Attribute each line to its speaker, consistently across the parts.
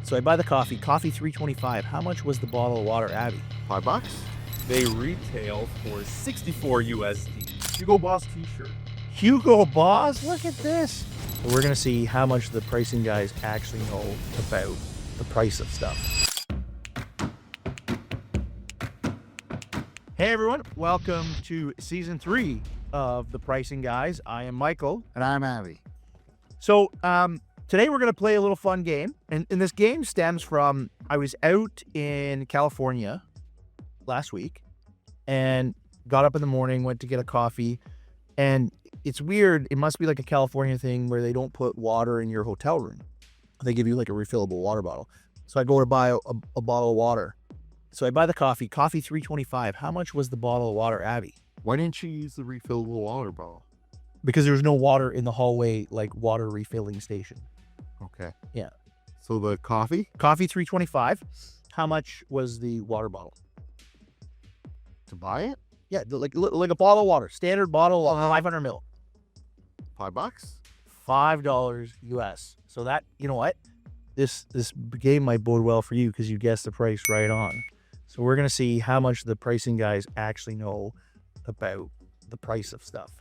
Speaker 1: So I buy the coffee $3.25. How much was the bottle of water, Abby?
Speaker 2: $5.
Speaker 3: They retail for 64 USD. Hugo Boss t-shirt.
Speaker 1: Hugo Boss? Look at this. We're going to see how much the pricing guys actually know about the price of stuff. Hey everyone, welcome to season 3 of the Pricing Guys. I am Michael.
Speaker 2: And I'm Abby.
Speaker 1: So today we're going to play a little fun game. And this game stems from, I was out in California last week and got up in the morning, went to get a coffee. And it's weird. It must be like a California thing where they don't put water in your hotel room. They give you like a refillable water bottle. So I go to buy a bottle of water. So I buy the coffee $3.25. How much was the bottle of water, Abby?
Speaker 2: Why didn't you use the refillable water bottle?
Speaker 1: Because there was no water in the hallway, like water refilling station.
Speaker 2: Okay.
Speaker 1: Yeah.
Speaker 2: So the coffee?
Speaker 1: Coffee $3.25. How much was the water bottle?
Speaker 2: To buy it?
Speaker 1: Yeah, like a bottle of water, standard bottle of 500 ml.
Speaker 2: $5?
Speaker 1: $5 US. So that, you know what? This game might bode well for you because you guessed the price right on. So we're going to see how much the pricing guys actually know about the price of stuff.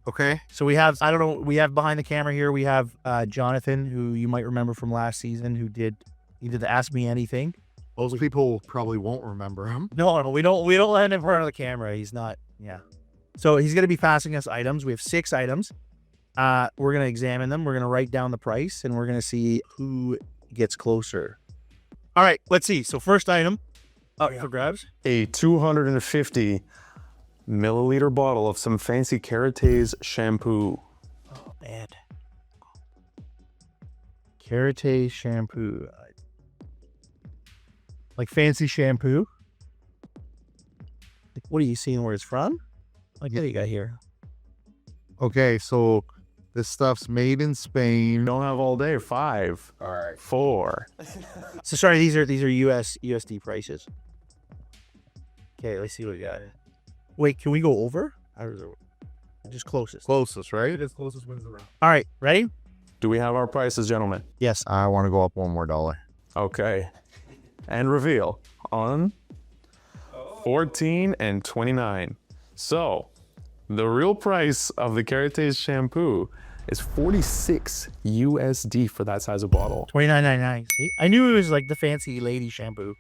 Speaker 2: Okay.
Speaker 1: So we have, I don't know, we have behind the camera here, we have Jonathan, who you might remember from last season, he did the Ask Me Anything.
Speaker 2: Most people probably won't remember him.
Speaker 1: No, we don't let him in front of the camera. He's not, yeah. So he's going to be passing us items. We have 6 items. We're going to examine them. We're going to write down the price, and we're going to see who gets closer. All right, let's see. So first item for grabs.
Speaker 4: A 250 milliliter bottle of some fancy Kerate's shampoo.
Speaker 1: Oh, man. Kerate's shampoo. Like fancy shampoo. What are you seeing where it's from? Like, what do you got here?
Speaker 2: Okay, so this stuff's made in Spain.
Speaker 4: Don't have all day. 5.
Speaker 2: All right.
Speaker 4: 4.
Speaker 1: So sorry, these are USD prices. Okay, let's see what we got. Wait, can we go over? Just closest.
Speaker 2: Closest, right?
Speaker 3: As close as wins the round.
Speaker 1: All right, ready?
Speaker 4: Do we have our prices, gentlemen?
Speaker 1: Yes.
Speaker 2: I want to go up $1 more.
Speaker 4: Okay. And reveal on 14 and 29. So the real price of the Kerate's shampoo is 46 USD for that size of bottle.
Speaker 1: $29.99. See, I knew it was like the fancy lady shampoo.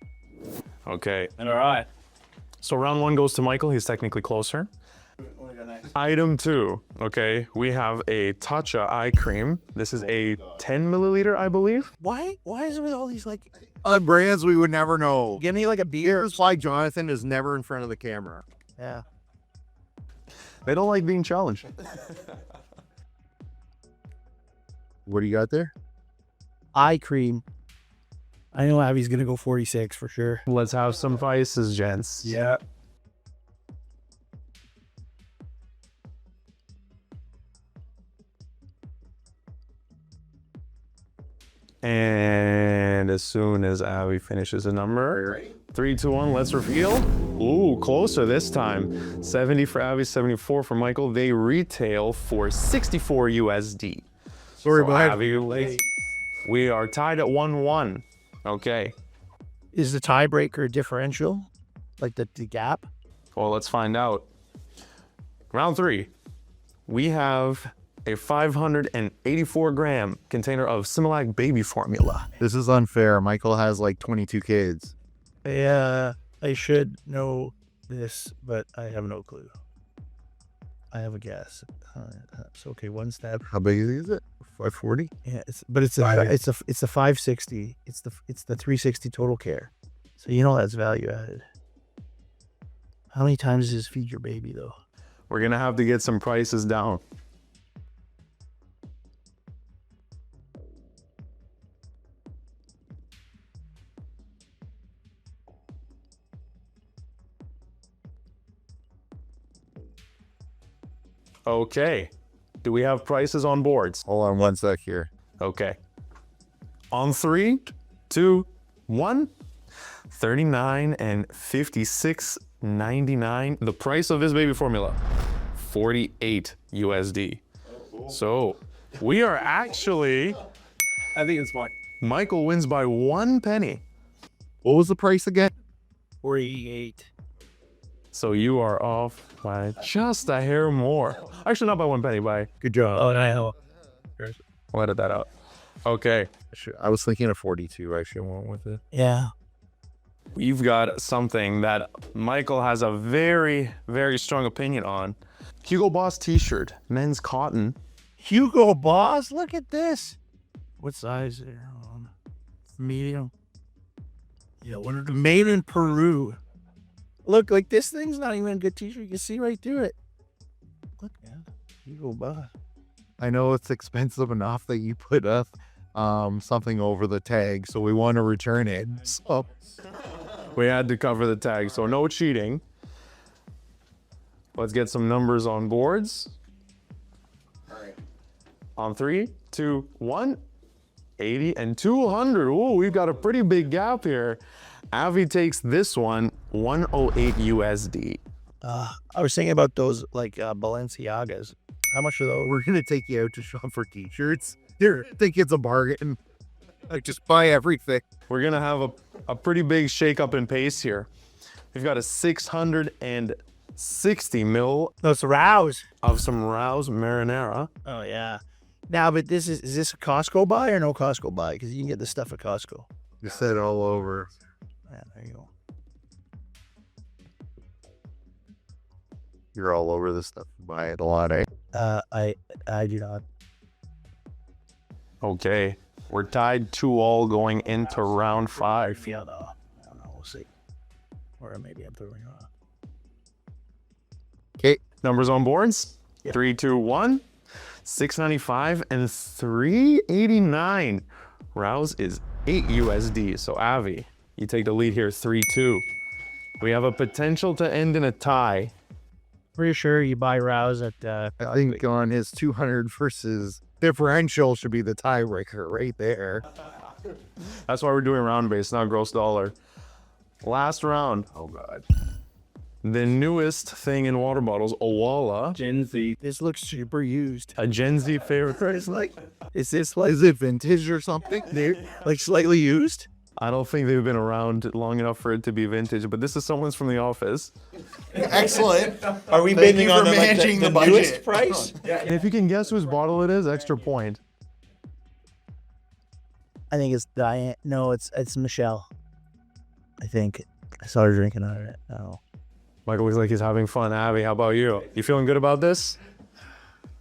Speaker 4: Okay.
Speaker 3: And all right.
Speaker 4: So round 1 goes to Michael. He's technically closer. Item 2. Okay. We have a Tatcha eye cream. This is a 10 milliliter, I believe.
Speaker 1: Why is it with all these like?
Speaker 2: Brands we would never know.
Speaker 1: Give me like a beer.
Speaker 2: Here's why Jonathan is never in front of the camera.
Speaker 1: Yeah.
Speaker 4: They don't like being challenged.
Speaker 2: What do you got there?
Speaker 1: Eye cream. I know Abby's gonna go 46 for sure.
Speaker 4: Let's have some vices, gents.
Speaker 3: Yeah.
Speaker 4: And as soon as Abby finishes a number, 3, 2, 1, let's reveal. Ooh, closer this time. 70 for Abby, 74 for Michael. They retail for 64 USD.
Speaker 2: Sorry,
Speaker 4: so
Speaker 2: bud.
Speaker 4: Abby, we are tied at 1-1. Okay.
Speaker 1: Is the tiebreaker differential? Like the gap?
Speaker 4: Well, let's find out. Round 3. We have a 584 gram container of Similac baby formula.
Speaker 2: This is unfair. Michael has like 22 kids.
Speaker 1: Yeah, I should know this, but I have no clue. I have a guess. So okay, one step.
Speaker 2: How big is it? 540?
Speaker 1: Yeah, it's a 560. It's the 360 total care. So you know that's value added. How many times does this feed your baby though?
Speaker 4: We're gonna have to get some prices down. Okay. Do we have prices on boards?
Speaker 2: Hold on one sec here.
Speaker 4: Okay. On 3, 2, 1. 39 and 56.99. The price of this baby formula, 48 USD. So we are actually,
Speaker 3: I think it's fine.
Speaker 4: Michael wins by 1 penny.
Speaker 2: What was the price again?
Speaker 1: 48.
Speaker 4: So you are off by just a hair more. Actually, not by 1 penny, by.
Speaker 1: Good job. Oh, I know.
Speaker 4: We'll edit that out. Okay.
Speaker 2: I was thinking of 42. I should have went with it.
Speaker 1: Yeah.
Speaker 4: We've got something that Michael has a very, very strong opinion on. Hugo Boss t-shirt, men's cotton.
Speaker 1: Hugo Boss, look at this. What size is it? Medium. Yeah, what are the made in Peru? Look, like this thing's not even a good t-shirt. You can see right through it. Look, man. Hugo Boss.
Speaker 2: I know it's expensive enough that you put something over the tag, so we want to return it. So
Speaker 4: We had to cover the tag, so no cheating. Let's get some numbers on boards.
Speaker 2: all right.
Speaker 4: On 3, 2, 1. 80 and 200. Ooh, we've got a pretty big gap here. Avi takes this one, 108 USD.
Speaker 1: I was thinking about those like Balenciagas. How much are those?
Speaker 2: We're gonna take you out to shop for t-shirts. Here, I think it's a bargain. Like, just buy everything.
Speaker 4: We're gonna have a pretty big shake-up in pace here. We've got a 660 mil
Speaker 1: Those Rouse.
Speaker 4: of some Rouse marinara.
Speaker 1: Oh yeah. Now, but is this a Costco buy or no Costco buy? Because you can get this stuff at Costco.
Speaker 2: You said all over.
Speaker 1: Yeah, there you go.
Speaker 2: You're all over this stuff. Buy it a lot, eh?
Speaker 1: I do not.
Speaker 4: Okay, we're tied 2-2 going into round 5.
Speaker 1: Yeah, no. I don't know. We'll see. Or maybe I'm throwing it off.
Speaker 2: Okay.
Speaker 4: Numbers on boards?
Speaker 1: Yeah.
Speaker 4: 3, 2, 1. 695 and 389. Rouse is 8 USD. So Avi, you take the lead here, 3-2. We have a potential to end in a tie.
Speaker 1: Pretty sure you buy Rouse at
Speaker 2: I think on his 200 versus differential should be the tiebreaker right there.
Speaker 4: That's why we're doing round base, not gross dollar. Last round. Oh God. The newest thing in water bottles, Owala.
Speaker 3: Gen Z.
Speaker 1: this looks super used.
Speaker 4: A Gen Z favorite.
Speaker 1: It's like, is this like
Speaker 2: Is it vintage or something?
Speaker 1: like slightly used?
Speaker 4: I don't think they've been around long enough for it to be vintage, but this is someone's from the office.
Speaker 2: Excellent.
Speaker 1: Are we
Speaker 2: Thank
Speaker 1: bidding
Speaker 2: you
Speaker 1: on
Speaker 2: for
Speaker 1: the, like,
Speaker 2: managing
Speaker 1: the
Speaker 2: the budget.
Speaker 1: newest price?
Speaker 4: And if you can guess whose bottle it is, extra point.
Speaker 1: I think it's Diane. No, it's Michelle. I think I saw her drinking out of it. Oh,
Speaker 4: Michael looks like he's having fun. Abby, how about you? You feeling good about this?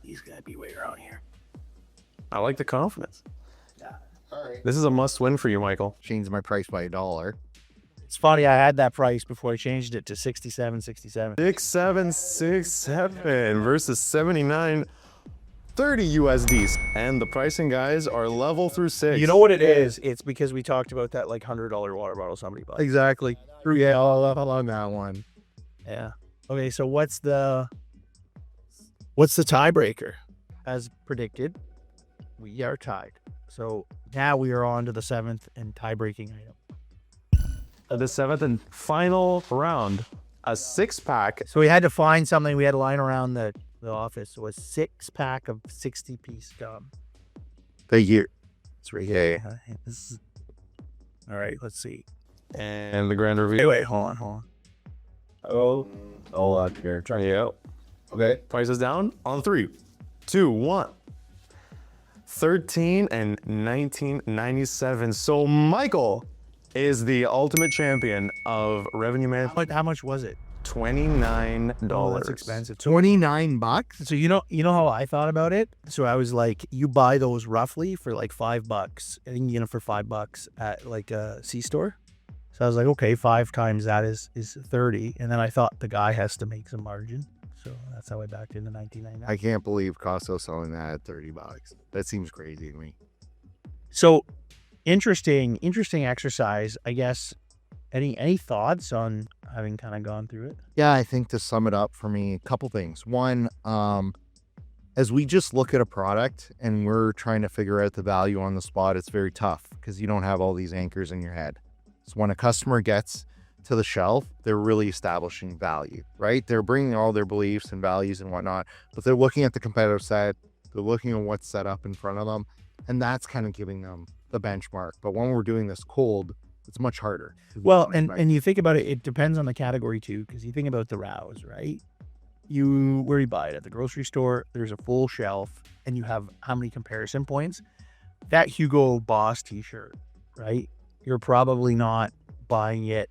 Speaker 1: he's gotta be way around here.
Speaker 4: I like the confidence.
Speaker 2: All right.
Speaker 4: This is a must win for you, Michael.
Speaker 2: Change my price by $1.
Speaker 1: It's funny. I had that price before I changed it to 67.67.
Speaker 4: 6767 versus 79.30 USDs. And the pricing guys are level through 6.
Speaker 1: You know what it is? It's because we talked about that like $100 water bottle somebody bought.
Speaker 2: Exactly. Yeah, all on that one.
Speaker 1: Yeah. Okay, so what's the tiebreaker? As predicted, we are tied. So now we are on to the 7th and tie-breaking item.
Speaker 4: The 7th and final round. A 6-pack.
Speaker 1: So we had to find something. We had to line around the office. So a 6-pack of 60-piece gum.
Speaker 2: Thank you.
Speaker 1: It's right here. All right, let's see.
Speaker 4: And the grand reveal.
Speaker 1: Wait, hold on.
Speaker 3: Oh, all out here.
Speaker 4: Trying you out.
Speaker 3: Okay.
Speaker 4: Prices down on 3, 2, 1. 13 and 1997. So Michael is the ultimate champion of revenue management.
Speaker 1: How much was it?
Speaker 4: $29.
Speaker 1: Oh, that's expensive. So,
Speaker 2: $29?
Speaker 1: so you know how I thought about it? So I was like, you buy those roughly for like $5. And you can get them for $5 at like a C-store. So I was like, okay, 5 times that is 30. And then I thought the guy has to make some margin. So that's how I backed into 1999.
Speaker 2: I can't believe Costco's selling that at $30. That seems crazy to me.
Speaker 1: So interesting exercise, I guess. Any thoughts on having kind of gone through it?
Speaker 2: Yeah, I think to sum it up for me, a couple things. One, as we just look at a product and we're trying to figure out the value on the spot, it's very tough because you don't have all these anchors in your head. So when a customer gets to the shelf, they're really establishing value, right? They're bringing all their beliefs and values and whatnot, but they're looking at the competitive set. They're looking at what's set up in front of them. And that's kind of giving them the benchmark. But when we're doing this cold, it's much harder.
Speaker 1: Well, and you think about it, it depends on the category too, because you think about the rows, right? Where you buy it at the grocery store, there's a full shelf, and you have how many comparison points. That Hugo Boss t-shirt, right? You're probably not buying it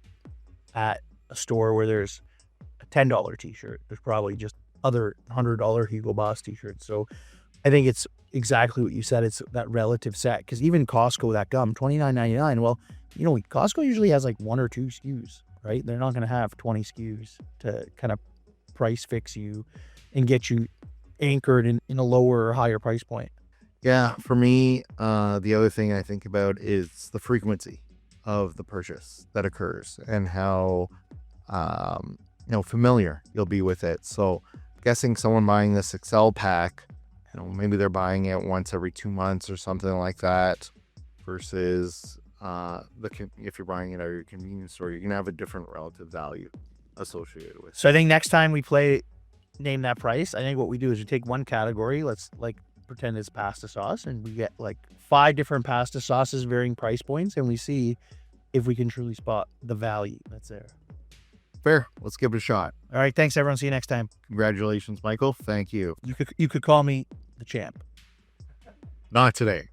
Speaker 1: at a store where there's a $10 t-shirt. There's probably just other $100 Hugo Boss t-shirts. So I think it's exactly what you said. It's that relative set. Because even Costco, that gum, $29.99. Well, you know, Costco usually has like 1 or 2 SKUs, right? They're not going to have 20 SKUs to kind of price fix you and get you anchored in a lower or higher price point.
Speaker 2: Yeah, for me, the other thing I think about is the frequency of the purchase that occurs and how, familiar you'll be with it. So guessing someone buying this Excel pack, maybe they're buying it once every 2 months or something like that versus if you're buying it at your convenience store, you're going to have a different relative value associated with it.
Speaker 1: So I think next time we play Name That Price, I think what we do is we take one category, let's like pretend it's pasta sauce, and we get like 5 different pasta sauces, varying price points, and we see if we can truly spot the value that's there.
Speaker 2: Fair. Let's give it a shot.
Speaker 1: All right, thanks everyone. See you next time.
Speaker 2: Congratulations, Michael. Thank you.
Speaker 1: You could call me the champ.
Speaker 2: Not today.